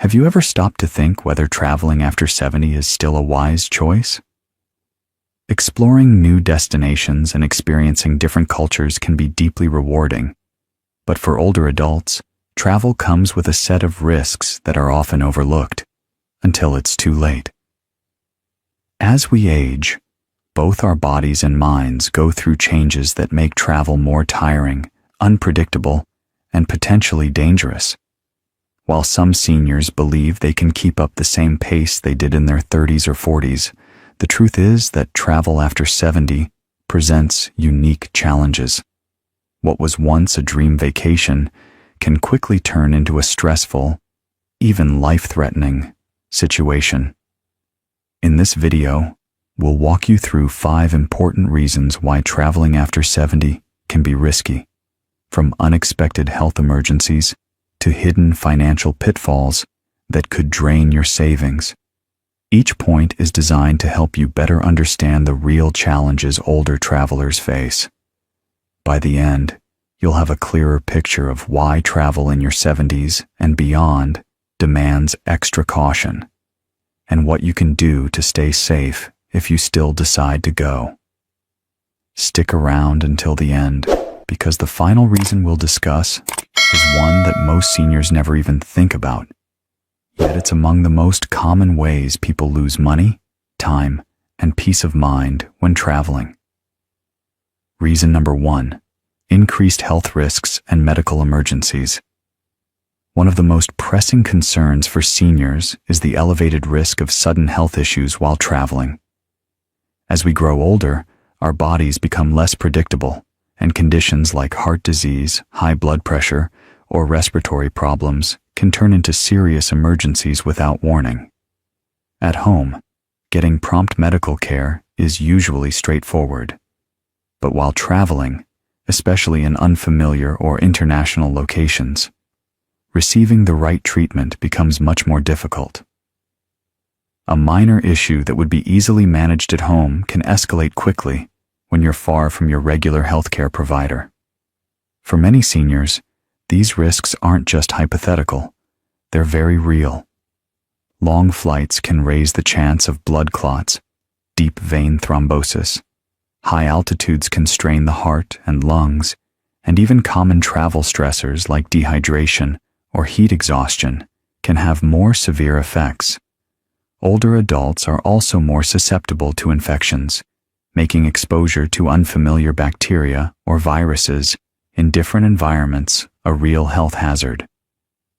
Have you ever stopped to think whether traveling after 70 is still a wise choice? Exploring new destinations and experiencing different cultures can be deeply rewarding, but for older adults, travel comes with a set of risks that are often overlooked until it's too late. As we age, both our bodies and minds go through changes that make travel more tiring, unpredictable, and potentially dangerous. While some seniors believe they can keep up the same pace they did in their 30s or 40s, the truth is that travel after 70 presents unique challenges. What was once a dream vacation can quickly turn into a stressful, even life-threatening situation. In this video, we'll walk you through 5 important reasons why traveling after 70 can be risky, from unexpected health emergencies to hidden financial pitfalls that could drain your savings. Each point is designed to help you better understand the real challenges older travelers face. By the end, you'll have a clearer picture of why travel in your 70s and beyond demands extra caution, and what you can do to stay safe if you still decide to go. Stick around until the end, because the final reason we'll discuss is one that most seniors never even think about. Yet it's among the most common ways people lose money, time, and peace of mind when traveling. Reason number 1: increased health risks and medical emergencies. One of the most pressing concerns for seniors is the elevated risk of sudden health issues while traveling. As we grow older, our bodies become less predictable, and conditions like heart disease, high blood pressure, or respiratory problems can turn into serious emergencies without warning. At home, getting prompt medical care is usually straightforward. But while traveling, especially in unfamiliar or international locations, receiving the right treatment becomes much more difficult. A minor issue that would be easily managed at home can escalate quickly when you're far from your regular healthcare provider. For many seniors, these risks aren't just hypothetical, they're very real. Long flights can raise the chance of blood clots, deep vein thrombosis. High altitudes can strain the heart and lungs, and even common travel stressors like dehydration or heat exhaustion can have more severe effects. Older adults are also more susceptible to infections, making exposure to unfamiliar bacteria or viruses in different environments a real health hazard.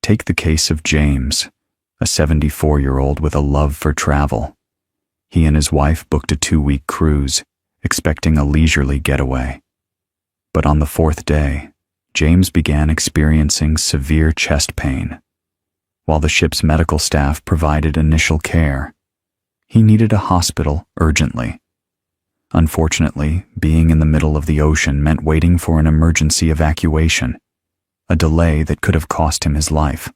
Take the case of James, a 74-year-old with a love for travel. He and his wife booked a 2-week cruise, expecting a leisurely getaway. But on the 4th day, James began experiencing severe chest pain. While the ship's medical staff provided initial care, he needed a hospital urgently. Unfortunately, being in the middle of the ocean meant waiting for an emergency evacuation, a delay that could have cost him his life.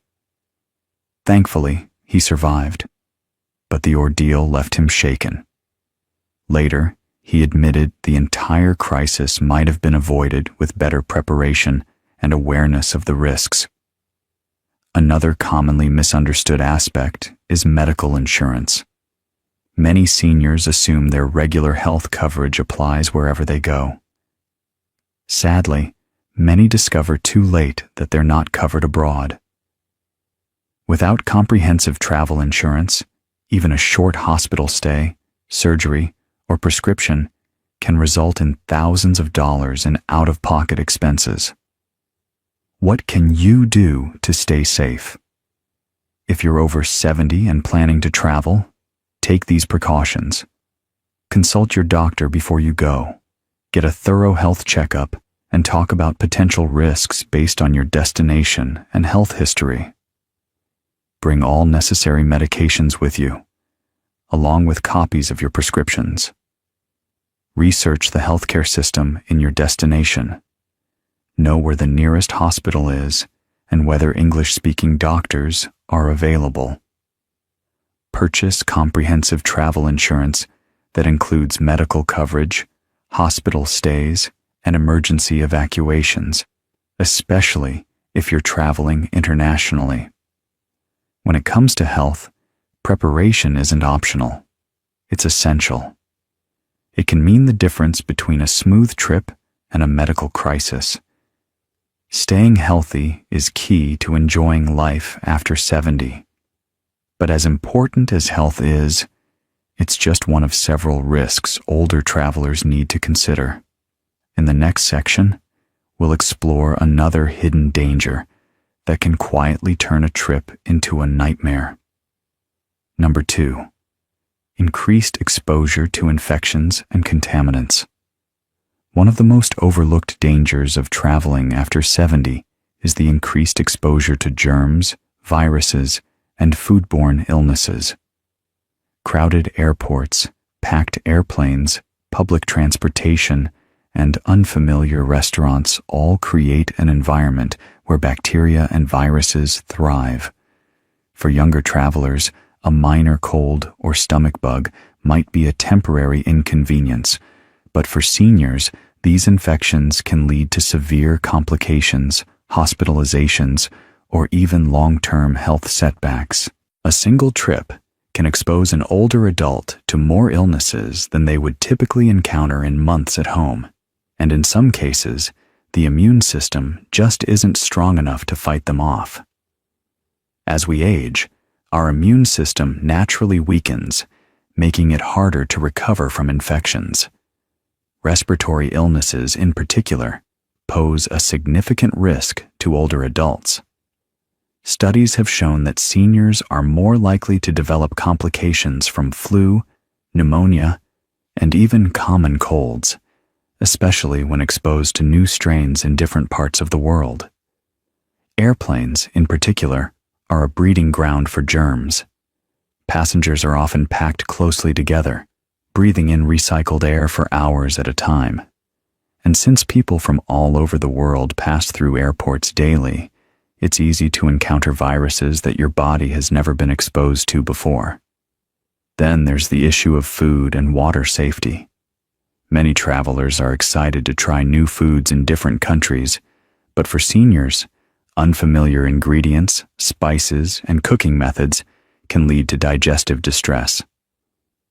Thankfully, he survived, but the ordeal left him shaken. Later, he admitted the entire crisis might have been avoided with better preparation and awareness of the risks. Another commonly misunderstood aspect is medical insurance. Many seniors assume their regular health coverage applies wherever they go. Sadly, many discover too late that they're not covered abroad. Without comprehensive travel insurance, even a short hospital stay, surgery, or prescription can result in thousands of dollars in out-of-pocket expenses. What can you do to stay safe? If you're over 70 and planning to travel, take these precautions. Consult your doctor before you go. Get a thorough health checkup and talk about potential risks based on your destination and health history. Bring all necessary medications with you, along with copies of your prescriptions. Research the healthcare system in your destination. Know where the nearest hospital is and whether English-speaking doctors are available. Purchase comprehensive travel insurance that includes medical coverage, hospital stays, and emergency evacuations, especially if you're traveling internationally. When it comes to health, preparation isn't optional. It's essential. It can mean the difference between a smooth trip and a medical crisis. Staying healthy is key to enjoying life after 70. But as important as health is, it's just one of several risks older travelers need to consider. In the next section, we'll explore another hidden danger that can quietly turn a trip into a nightmare. Number 2. Increased exposure to infections and contaminants. One of the most overlooked dangers of traveling after 70 is the increased exposure to germs, viruses, and foodborne illnesses. Crowded airports, packed airplanes, public transportation, and unfamiliar restaurants all create an environment where bacteria and viruses thrive. For younger travelers, a minor cold or stomach bug might be a temporary inconvenience, but for seniors, these infections can lead to severe complications, hospitalizations, or even long-term health setbacks. A single trip can expose an older adult to more illnesses than they would typically encounter in months at home, and in some cases, the immune system just isn't strong enough to fight them off. As we age, our immune system naturally weakens, making it harder to recover from infections. Respiratory illnesses, in particular, pose a significant risk to older adults. Studies have shown that seniors are more likely to develop complications from flu, pneumonia, and even common colds, especially when exposed to new strains in different parts of the world. Airplanes, in particular, are a breeding ground for germs. Passengers are often packed closely together, breathing in recycled air for hours at a time. And since people from all over the world pass through airports daily, it's easy to encounter viruses that your body has never been exposed to before. Then there's the issue of food and water safety. Many travelers are excited to try new foods in different countries, but for seniors, unfamiliar ingredients, spices, and cooking methods can lead to digestive distress.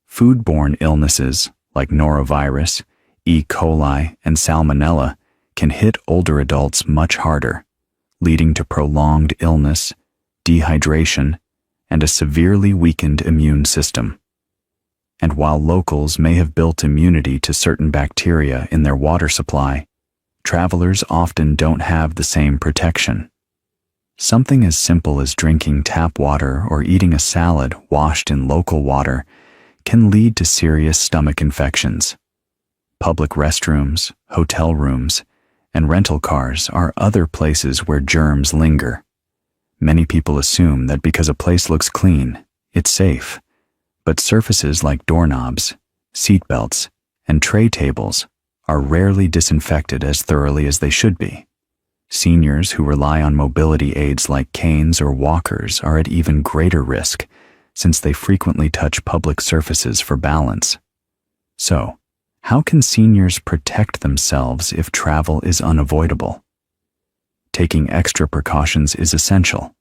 Foodborne illnesses like norovirus, E. coli, and salmonella can hit older adults much harder, leading to prolonged illness, dehydration, and a severely weakened immune system. And while locals may have built immunity to certain bacteria in their water supply, travelers often don't have the same protection. Something as simple as drinking tap water or eating a salad washed in local water can lead to serious stomach infections. Public restrooms, hotel rooms, and rental cars are other places where germs linger. Many people assume that because a place looks clean, it's safe, but surfaces like doorknobs, seat belts, and tray tables are rarely disinfected as thoroughly as they should be. Seniors who rely on mobility aids like canes or walkers are at even greater risk, since they frequently touch public surfaces for balance. So, how can seniors protect themselves if travel is unavoidable? Taking extra precautions is essential.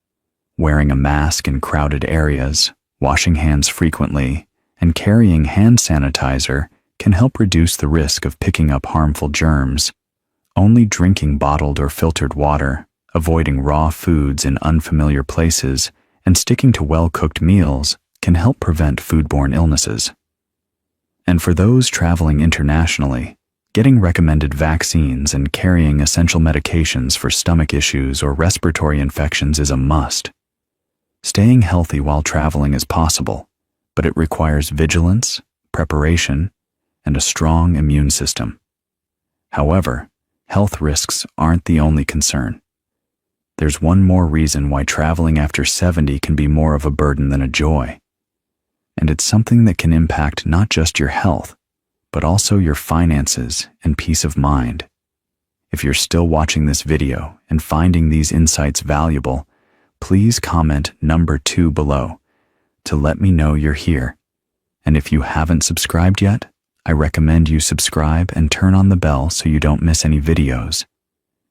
Wearing a mask in crowded areas, washing hands frequently, and carrying hand sanitizer can help reduce the risk of picking up harmful germs. Only drinking bottled or filtered water, avoiding raw foods in unfamiliar places, and sticking to well-cooked meals can help prevent foodborne illnesses. And for those traveling internationally, getting recommended vaccines and carrying essential medications for stomach issues or respiratory infections is a must. Staying healthy while traveling is possible, but it requires vigilance, preparation, and a strong immune system. However, health risks aren't the only concern. There's one more reason why traveling after 70 can be more of a burden than a joy. And it's something that can impact not just your health, but also your finances and peace of mind. If you're still watching this video and finding these insights valuable, please comment number 2 below to let me know you're here. And if you haven't subscribed yet, I recommend you subscribe and turn on the bell so you don't miss any videos.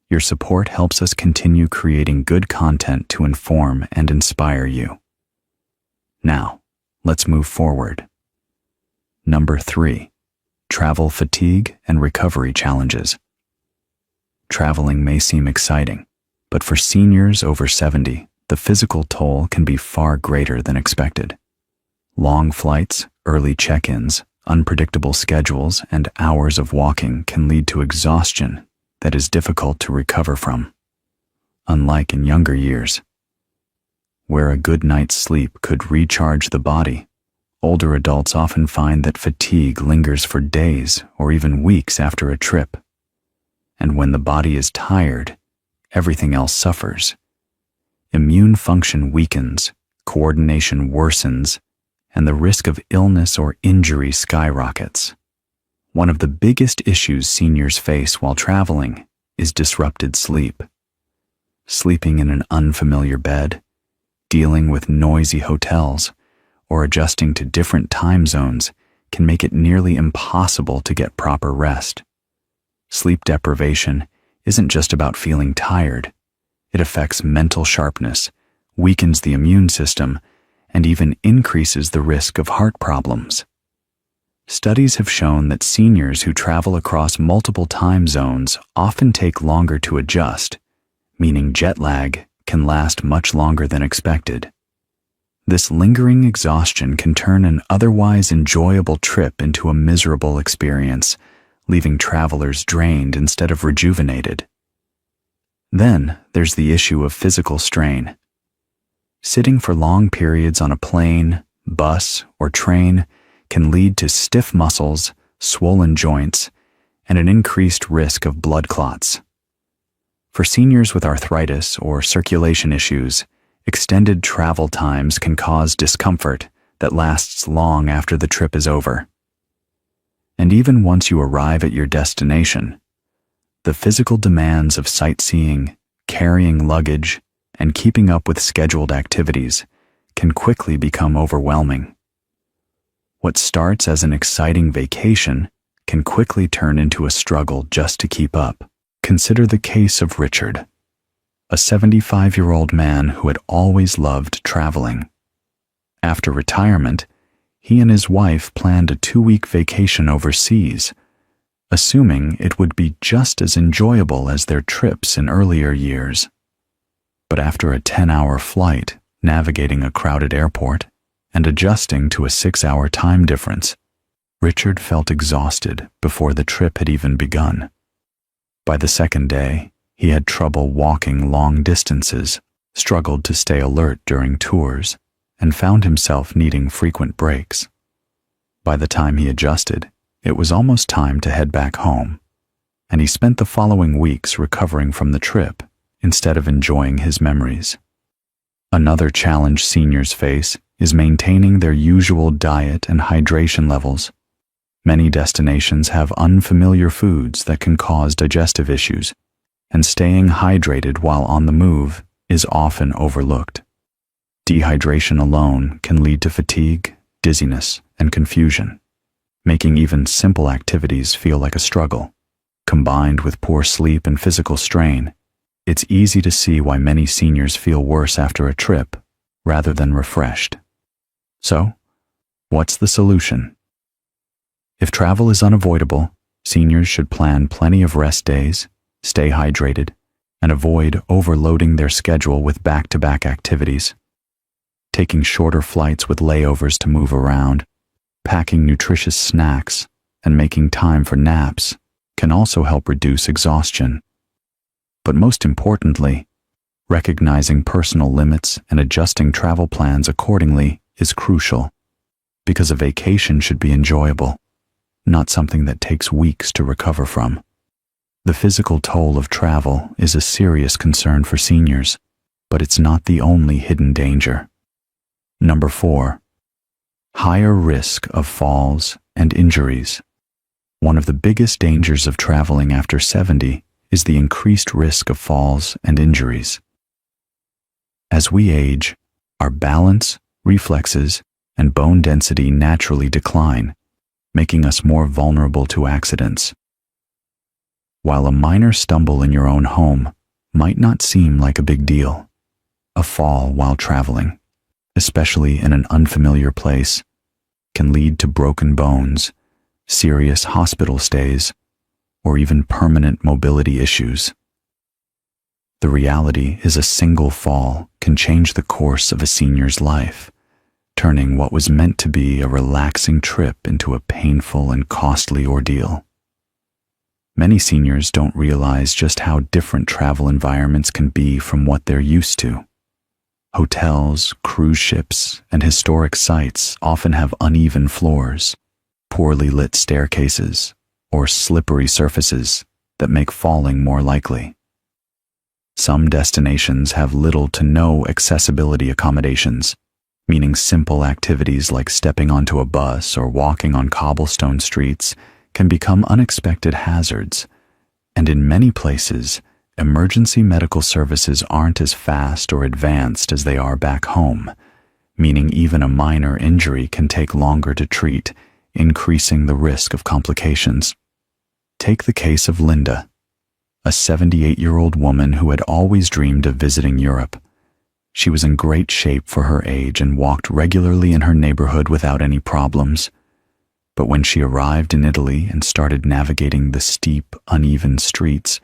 Your support helps us continue creating good content to inform and inspire you. Now, let's move forward. Number 3. Travel fatigue and recovery challenges. Traveling may seem exciting, but for seniors over 70, the physical toll can be far greater than expected. Long flights, early check-ins, unpredictable schedules, and hours of walking can lead to exhaustion that is difficult to recover from. Unlike in younger years, where a good night's sleep could recharge the body, older adults often find that fatigue lingers for days or even weeks after a trip. And when the body is tired, everything else suffers. Immune function weakens, coordination worsens, and the risk of illness or injury skyrockets. One of the biggest issues seniors face while traveling is disrupted sleep. Sleeping in an unfamiliar bed, dealing with noisy hotels, or adjusting to different time zones can make it nearly impossible to get proper rest. Sleep deprivation isn't just about feeling tired. It affects mental sharpness, weakens the immune system, and even increases the risk of heart problems. Studies have shown that seniors who travel across multiple time zones often take longer to adjust, meaning jet lag can last much longer than expected. This lingering exhaustion can turn an otherwise enjoyable trip into a miserable experience, leaving travelers drained instead of rejuvenated. Then there's the issue of physical strain. Sitting for long periods on a plane, bus, or train can lead to stiff muscles, swollen joints, and an increased risk of blood clots. For seniors with arthritis or circulation issues, extended travel times can cause discomfort that lasts long after the trip is over. And even once you arrive at your destination, the physical demands of sightseeing, carrying luggage, and keeping up with scheduled activities can quickly become overwhelming. What starts as an exciting vacation can quickly turn into a struggle just to keep up. Consider the case of Richard, a 75-year-old man who had always loved traveling. After retirement, he and his wife planned a 2-week vacation overseas, assuming it would be just as enjoyable as their trips in earlier years. But after a 10-hour flight, navigating a crowded airport, and adjusting to a 6-hour time difference, Richard felt exhausted before the trip had even begun. By the second day, he had trouble walking long distances, struggled to stay alert during tours, and found himself needing frequent breaks. By the time he adjusted, it was almost time to head back home, and he spent the following weeks recovering from the trip instead of enjoying his memories. Another challenge seniors face is maintaining their usual diet and hydration levels. Many destinations have unfamiliar foods that can cause digestive issues, and staying hydrated while on the move is often overlooked. Dehydration alone can lead to fatigue, dizziness, and confusion, making even simple activities feel like a struggle. Combined with poor sleep and physical strain, it's easy to see why many seniors feel worse after a trip rather than refreshed. So, what's the solution? If travel is unavoidable, seniors should plan plenty of rest days, stay hydrated, and avoid overloading their schedule with back-to-back activities. Taking shorter flights with layovers to move around, packing nutritious snacks, and making time for naps can also help reduce exhaustion. But most importantly, recognizing personal limits and adjusting travel plans accordingly is crucial, because a vacation should be enjoyable, not something that takes weeks to recover from. The physical toll of travel is a serious concern for seniors, but it's not the only hidden danger. Number 4. Higher risk of falls and injuries. One of the biggest dangers of traveling after 70 is the increased risk of falls and injuries. As we age, our balance, reflexes, and bone density naturally decline, making us more vulnerable to accidents. While a minor stumble in your own home might not seem like a big deal, a fall while traveling, especially in an unfamiliar place, can lead to broken bones, serious hospital stays, or even permanent mobility issues. The reality is a single fall can change the course of a senior's life, turning what was meant to be a relaxing trip into a painful and costly ordeal. Many seniors don't realize just how different travel environments can be from what they're used to. Hotels, cruise ships, and historic sites often have uneven floors, poorly lit staircases, or slippery surfaces that make falling more likely. Some destinations have little to no accessibility accommodations, meaning simple activities like stepping onto a bus or walking on cobblestone streets can become unexpected hazards, and in many places, emergency medical services aren't as fast or advanced as they are back home, meaning even a minor injury can take longer to treat, increasing the risk of complications. Take the case of Linda, a 78-year-old woman who had always dreamed of visiting Europe. She was in great shape for her age and walked regularly in her neighborhood without any problems. But when she arrived in Italy and started navigating the steep, uneven streets,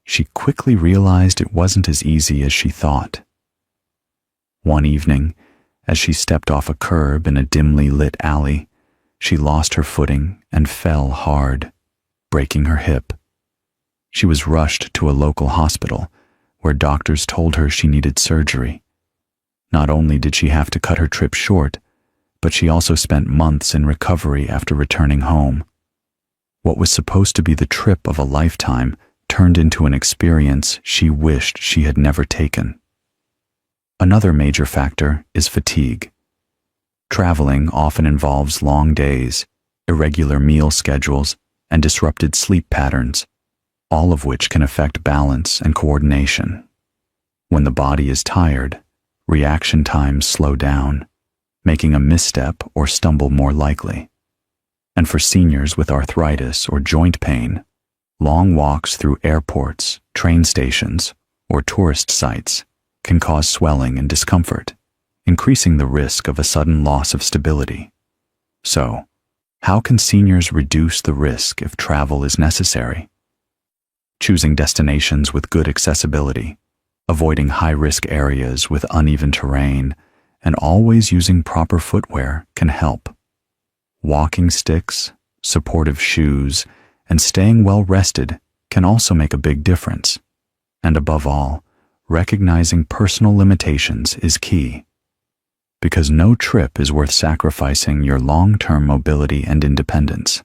she quickly realized it wasn't as easy as she thought. One evening, as she stepped off a curb in a dimly lit alley, she lost her footing and fell hard, breaking her hip. She was rushed to a local hospital, where doctors told her she needed surgery. Not only did she have to cut her trip short, but she also spent months in recovery after returning home. What was supposed to be the trip of a lifetime turned into an experience she wished she had never taken. Another major factor is fatigue. Traveling often involves long days, irregular meal schedules, and disrupted sleep patterns, all of which can affect balance and coordination. When the body is tired, reaction times slow down, making a misstep or stumble more likely. And for seniors with arthritis or joint pain, long walks through airports, train stations, or tourist sites can cause swelling and discomfort, increasing the risk of a sudden loss of stability. So, how can seniors reduce the risk if travel is necessary? Choosing destinations with good accessibility, avoiding high-risk areas with uneven terrain, and always using proper footwear can help. Walking sticks, supportive shoes, and staying well rested can also make a big difference. And above all, recognizing personal limitations is key. Because no trip is worth sacrificing your long-term mobility and independence.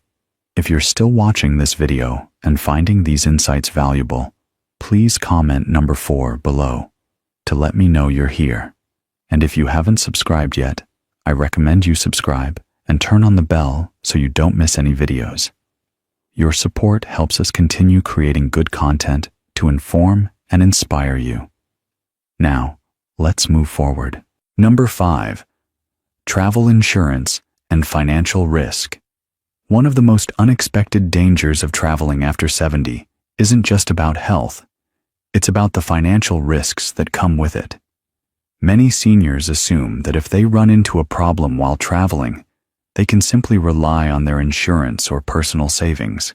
If you're still watching this video and finding these insights valuable, please comment number 4 below to let me know you're here. And if you haven't subscribed yet, I recommend you subscribe and turn on the bell so you don't miss any videos. Your support helps us continue creating good content to inform and inspire you. Now, let's move forward. Number 5. Travel insurance and financial risk. One of the most unexpected dangers of traveling after 70 isn't just about health. It's about the financial risks that come with it. Many seniors assume that if they run into a problem while traveling, they can simply rely on their insurance or personal savings.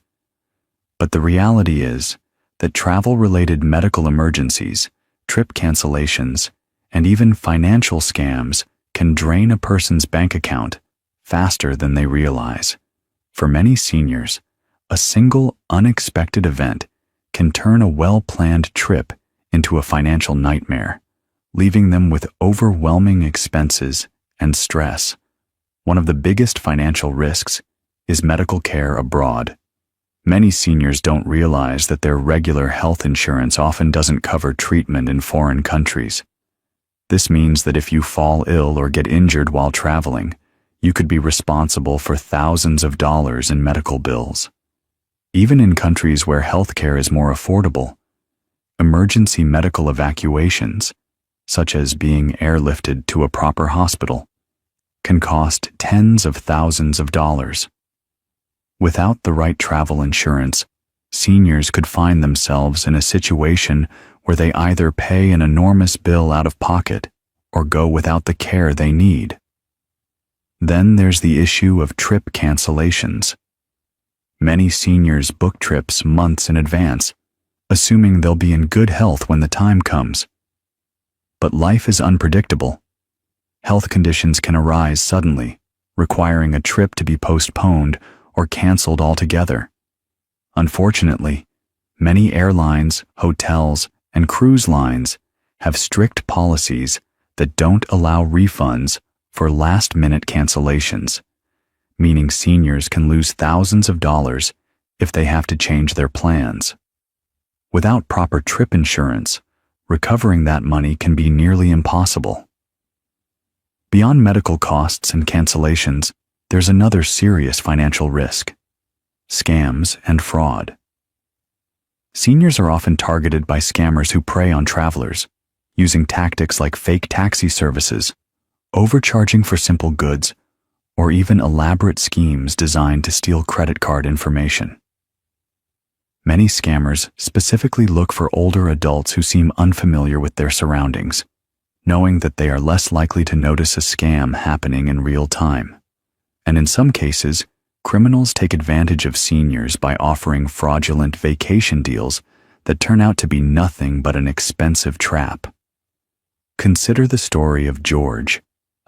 But the reality is that travel-related medical emergencies, trip cancellations, and even financial scams can drain a person's bank account faster than they realize. For many seniors, a single unexpected event can turn a well-planned trip into a financial nightmare, leaving them with overwhelming expenses and stress. One of the biggest financial risks is medical care abroad. Many seniors don't realize that their regular health insurance often doesn't cover treatment in foreign countries. This means that if you fall ill or get injured while traveling, you could be responsible for thousands of dollars in medical bills. Even in countries where healthcare is more affordable, emergency medical evacuations, such as being airlifted to a proper hospital, can cost tens of thousands of dollars. Without the right travel insurance, seniors could find themselves in a situation where they either pay an enormous bill out of pocket or go without the care they need. Then there's the issue of trip cancellations. Many seniors book trips months in advance, assuming they'll be in good health when the time comes. But life is unpredictable. Health conditions can arise suddenly, requiring a trip to be postponed or canceled altogether. Unfortunately, many airlines, hotels, and cruise lines have strict policies that don't allow refunds for last-minute cancellations, meaning seniors can lose thousands of dollars if they have to change their plans. Without proper trip insurance, recovering that money can be nearly impossible. Beyond medical costs and cancellations, there's another serious financial risk: scams and fraud. Seniors are often targeted by scammers who prey on travelers, using tactics like fake taxi services, overcharging for simple goods, or even elaborate schemes designed to steal credit card information. Many scammers specifically look for older adults who seem unfamiliar with their surroundings, knowing that they are less likely to notice a scam happening in real time. And in some cases, criminals take advantage of seniors by offering fraudulent vacation deals that turn out to be nothing but an expensive trap. Consider the story of George,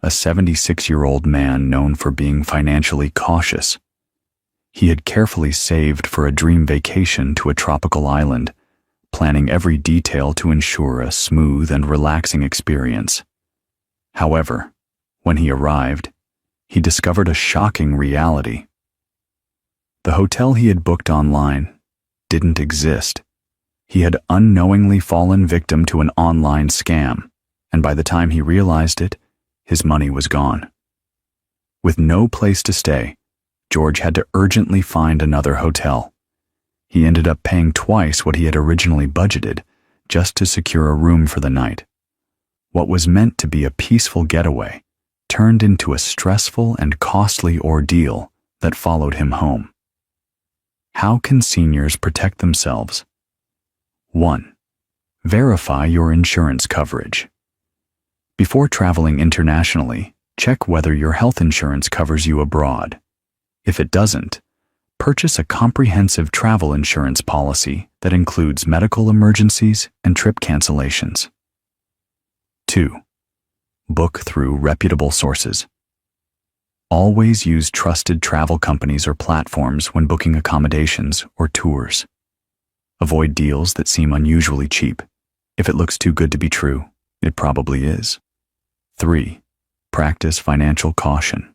a 76-year-old man known for being financially cautious. He had carefully saved for a dream vacation to a tropical island, planning every detail to ensure a smooth and relaxing experience. However, when he arrived, he discovered a shocking reality. The hotel he had booked online didn't exist. He had unknowingly fallen victim to an online scam, and by the time he realized it, his money was gone. With no place to stay, George had to urgently find another hotel. He ended up paying twice what he had originally budgeted just to secure a room for the night. What was meant to be a peaceful getaway turned into a stressful and costly ordeal that followed him home. How can seniors protect themselves? 1. Verify your insurance coverage. Before traveling internationally, check whether your health insurance covers you abroad. If it doesn't, purchase a comprehensive travel insurance policy that includes medical emergencies and trip cancellations. 2. Book through reputable sources. Always use trusted travel companies or platforms when booking accommodations or tours. Avoid deals that seem unusually cheap. If it looks too good to be true, it probably is. 3. Practice financial caution.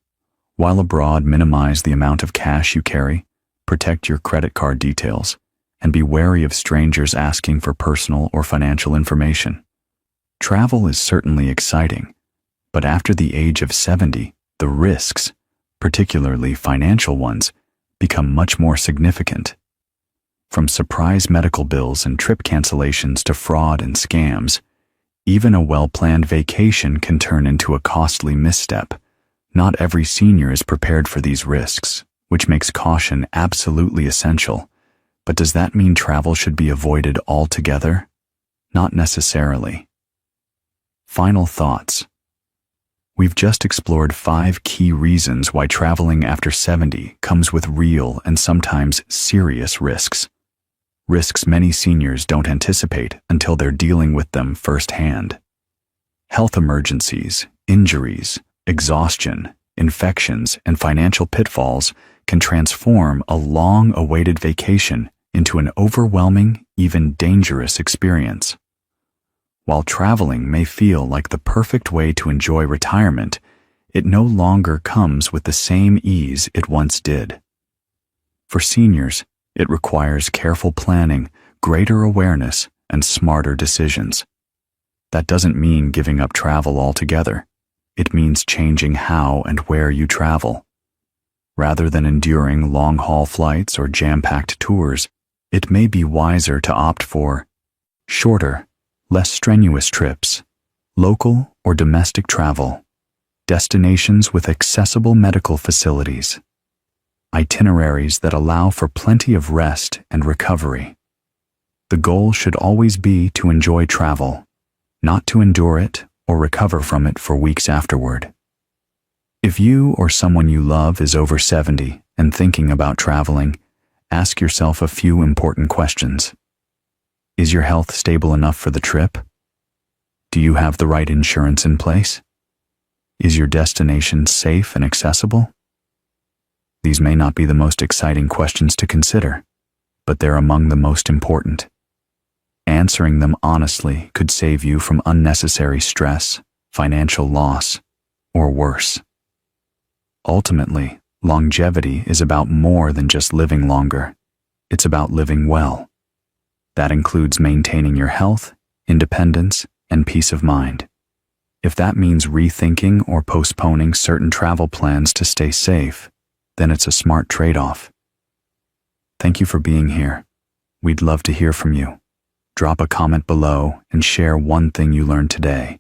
While abroad, minimize the amount of cash you carry, protect your credit card details, and be wary of strangers asking for personal or financial information. Travel is certainly exciting, but after the age of 70, the risks, particularly financial ones, become much more significant. From surprise medical bills and trip cancellations to fraud and scams, even a well-planned vacation can turn into a costly misstep. Not every senior is prepared for these risks, which makes caution absolutely essential. But does that mean travel should be avoided altogether? Not necessarily. Final thoughts. We've just explored 5 key reasons why traveling after 70 comes with real and sometimes serious risks. Risks many seniors don't anticipate until they're dealing with them firsthand. Health emergencies, injuries, exhaustion, infections, and financial pitfalls can transform a long-awaited vacation into an overwhelming, even dangerous experience. While traveling may feel like the perfect way to enjoy retirement, it no longer comes with the same ease it once did. For seniors, it requires careful planning, greater awareness, and smarter decisions. That doesn't mean giving up travel altogether. It means changing how and where you travel. Rather than enduring long-haul flights or jam-packed tours, it may be wiser to opt for shorter, less strenuous trips, local or domestic travel, destinations with accessible medical facilities, itineraries that allow for plenty of rest and recovery. The goal should always be to enjoy travel, not to endure it or recover from it for weeks afterward. If you or someone you love is over 70 and thinking about traveling, ask yourself a few important questions. Is your health stable enough for the trip? Do you have the right insurance in place? Is your destination safe and accessible? These may not be the most exciting questions to consider, but they're among the most important. Answering them honestly could save you from unnecessary stress, financial loss, or worse. Ultimately, longevity is about more than just living longer. It's about living well. That includes maintaining your health, independence, and peace of mind. If that means rethinking or postponing certain travel plans to stay safe, then it's a smart trade-off. Thank you for being here. We'd love to hear from you. Drop a comment below and share one thing you learned today,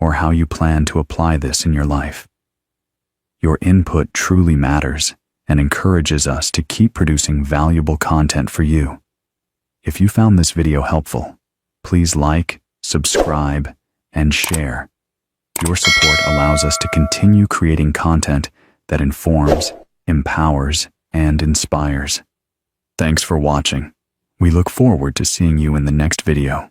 or how you plan to apply this in your life. Your input truly matters and encourages us to keep producing valuable content for you. If you found this video helpful, please like, subscribe, and share. Your support allows us to continue creating content that informs, empowers, and inspires. Thanks for watching. We look forward to seeing you in the next video.